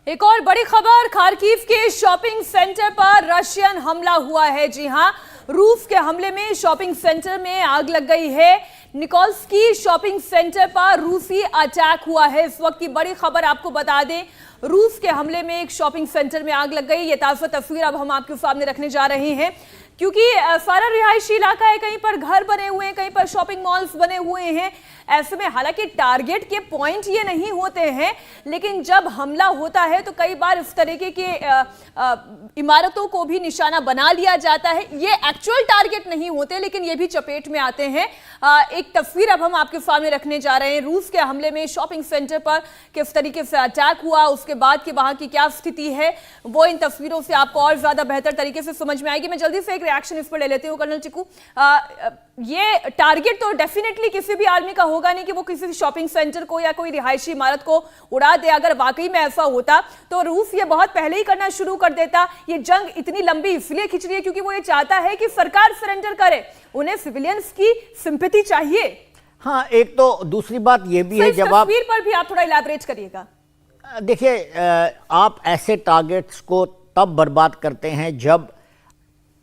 एक और बड़ी खबर, खार्किव के शॉपिंग सेंटर पर रशियन हमला हुआ है। जी हां, रूस के हमले में शॉपिंग सेंटर में आग लग गई है। निकोल्स्की शॉपिंग सेंटर पर रूसी अटैक हुआ है। इस वक्त की बड़ी खबर आपको बता दें, रूस के हमले में एक शॉपिंग सेंटर में आग लग गई। ये ताज़ा तस्वीर अब हम आपके सामने रखने जा रहे हैं, क्योंकि सारा रिहायशी इलाका है, कहीं पर घर बने हुए हैं, कहीं पर शॉपिंग मॉल्स बने हुए हैं। ऐसे में हालांकि टारगेट के पॉइंट ये नहीं होते हैं, लेकिन जब हमला होता है तो कई बार इस तरीके के इमारतों को भी निशाना बना लिया जाता है। ये एक्चुअल टारगेट नहीं होते, लेकिन ये भी चपेट में आते हैं। एक तस्वीर अब हम आपके सामने रखने जा रहे हैं। रूस के हमले में शॉपिंग सेंटर पर किस तरीके से अटैक हुआ, उसके बाद की वहां की क्या स्थिति है, वो इन तस्वीरों से आपको और ज्यादा बेहतर तरीके से समझ में आएगी। मैं जल्दी से एक रिएक्शन इस पर ले लेती हूँ। कर्नल चिकू, ये टारगेट तो डेफिनेटली किसी भी आदमी का होगा नहीं कि वो किसी शॉपिंग सेंटर को या कोई रिहायशी इमारत को उड़ा दे। अगर वाकई में ऐसा होता तो रूस ये बहुत पहले ही करना शुरू कर देता। ये जंग इतनी लंबी इसलिए खिंच रही है क्योंकि वो ये चाहता है कि सरकार सरेंडर करे, उन्हें सिविलियंस की सिंपैथी चाहिए। हाँ, एक तो दूसरी बात ये भी है, जब आप तस्वीर पर भी आप थोड़ा इलैबोरेट करिएगा। देखिए, आप ऐसे टारगेट्स को तब बर्बाद करते हैं जब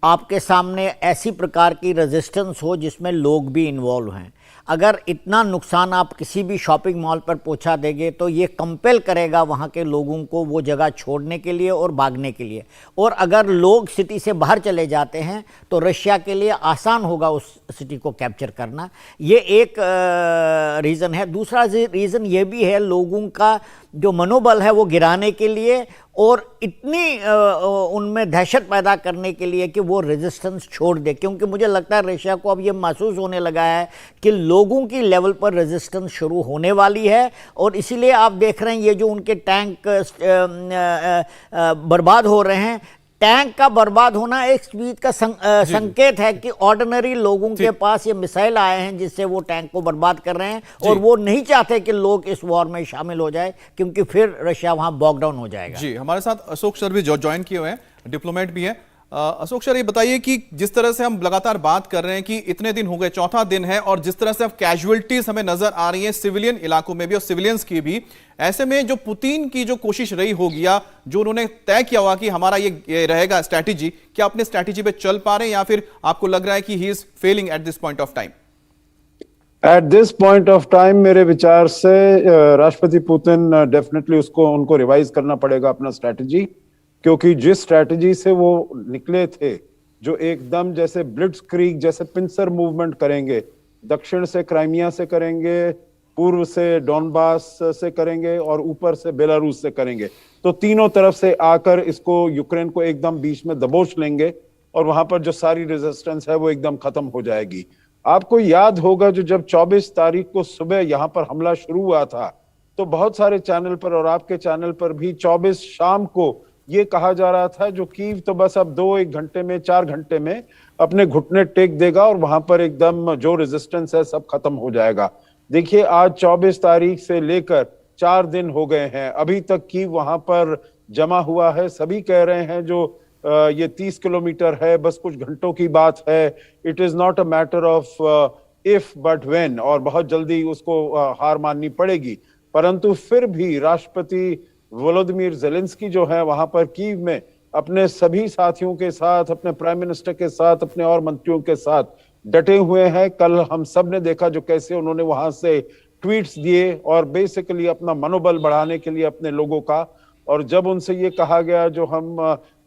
आपके सामने ऐसी प्रकार की रेजिस्टेंस हो जिसमें लोग भी इन्वॉल्व हैं। अगर इतना नुकसान आप किसी भी शॉपिंग मॉल पर पहुंचा देंगे तो ये कंपेल करेगा वहाँ के लोगों को वो जगह छोड़ने के लिए और भागने के लिए। और अगर लोग सिटी से बाहर चले जाते हैं तो रशिया के लिए आसान होगा उस सिटी को कैप्चर करना। ये एक रीज़न है। दूसरा रीज़न ये भी है, लोगों का जो मनोबल है वो गिराने के लिए और इतनी उनमें दहशत पैदा करने के लिए कि वो रेजिस्टेंस छोड़ दे। क्योंकि मुझे लगता है रशिया को अब ये महसूस होने लगा है कि लोगों की लेवल पर रेजिस्टेंस शुरू होने वाली है, और इसीलिए आप देख रहे हैं ये जो उनके टैंक बर्बाद हो रहे हैं। टैंक का बर्बाद होना एक स्पीड का संकेत है कि ऑर्डिनरी लोगों के पास ये मिसाइल आए हैं जिससे वो टैंक को बर्बाद कर रहे हैं, और वो नहीं चाहते कि लोग इस वॉर में शामिल हो जाए, क्योंकि फिर रशिया वहां बॉक डाउन हो जाएगा। जी, हमारे साथ अशोक सर भी ज्वाइन किए हुए हैं, डिप्लोमेट भी हैं। अशोक सर, ये बताइए कि जिस तरह से हम लगातार बात कर रहे हैं कि इतने दिन हो गए, चौथा दिन है, और जिस तरह से अब कैजुअलिटीज हमें नजर आ रही हैं सिविलियन इलाकों में भी और सिविलियंस की भी, ऐसे में जो पुतिन की जो कोशिश रही होगी या जो उन्होंने तय किया हुआ कि हमारा ये रहेगा स्ट्रैटेजी, क्या अपने स्ट्रैटेजी पे चल पा रहे हैं या फिर आपको लग रहा है कि he is failing at this point of time? At this point of time मेरे विचार से राष्ट्रपति पुतिन डेफिनेटली उनको रिवाइज करना पड़ेगा अपना स्ट्रैटेजी, क्योंकि जिस स्ट्रैटेजी से वो निकले थे, जो एकदम जैसे ब्लिट्जक्रीग जैसे पिंसर मूवमेंट करेंगे, दक्षिण से क्राइमिया से करेंगे, पूर्व से डॉनबास से करेंगे और ऊपर से बेलारूस से करेंगे, तो तीनों तरफ से आकर इसको यूक्रेन को एकदम बीच में दबोच लेंगे और वहां पर जो सारी रेजिस्टेंस है वो एकदम खत्म हो जाएगी। आपको याद होगा जो जब 24 तारीख को सुबह यहाँ पर हमला शुरू हुआ था तो बहुत सारे चैनल पर और आपके चैनल पर भी 24 शाम को ये कहा जा रहा था जो कीव तो बस अब 2-1 घंटे में 4 घंटे में अपने घुटने टेक देगा और वहां पर एकदम जो रेजिस्टेंस है सब खत्म हो जाएगा। देखिए, आज 24 तारीख से लेकर 4 दिन हो गए हैं, अभी तक कीव वहां पर जमा हुआ है। सभी कह रहे हैं जो ये 30 किलोमीटर है, बस कुछ घंटों की बात है। It is not a matter of if but when, और बहुत जल्दी उसको हार माननी पड़ेगी। परंतु फिर भी राष्ट्रपति वोलोदिमीर ज़ेलेंस्की जो है वहां पर कीव में अपने सभी साथियों के साथ, अपने प्राइम मिनिस्टर के साथ, अपने और मंत्रियों के साथ डटे हुए हैं। कल हम सब ने देखा जो कैसे उन्होंने वहां से ट्वीट्स दिए और बेसिकली अपना मनोबल बढ़ाने के लिए अपने लोगों का। और जब उनसे ये कहा गया जो हम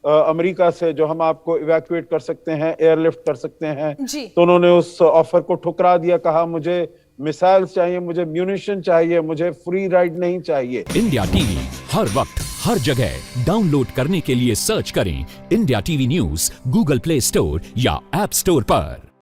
अमेरिका से जो हम आपको इवैक्यूएट कर सकते हैं, एयरलिफ्ट कर सकते हैं, तो उन्होंने उस ऑफर को ठुकरा दिया। कहा मुझे मिसाइल्स चाहिए, मुझे म्यूनिशन चाहिए, मुझे फ्री राइड नहीं चाहिए। इंडिया टीवी हर वक्त हर जगह डाउनलोड करने के लिए सर्च करें India TV news Google play store या ऐप स्टोर पर।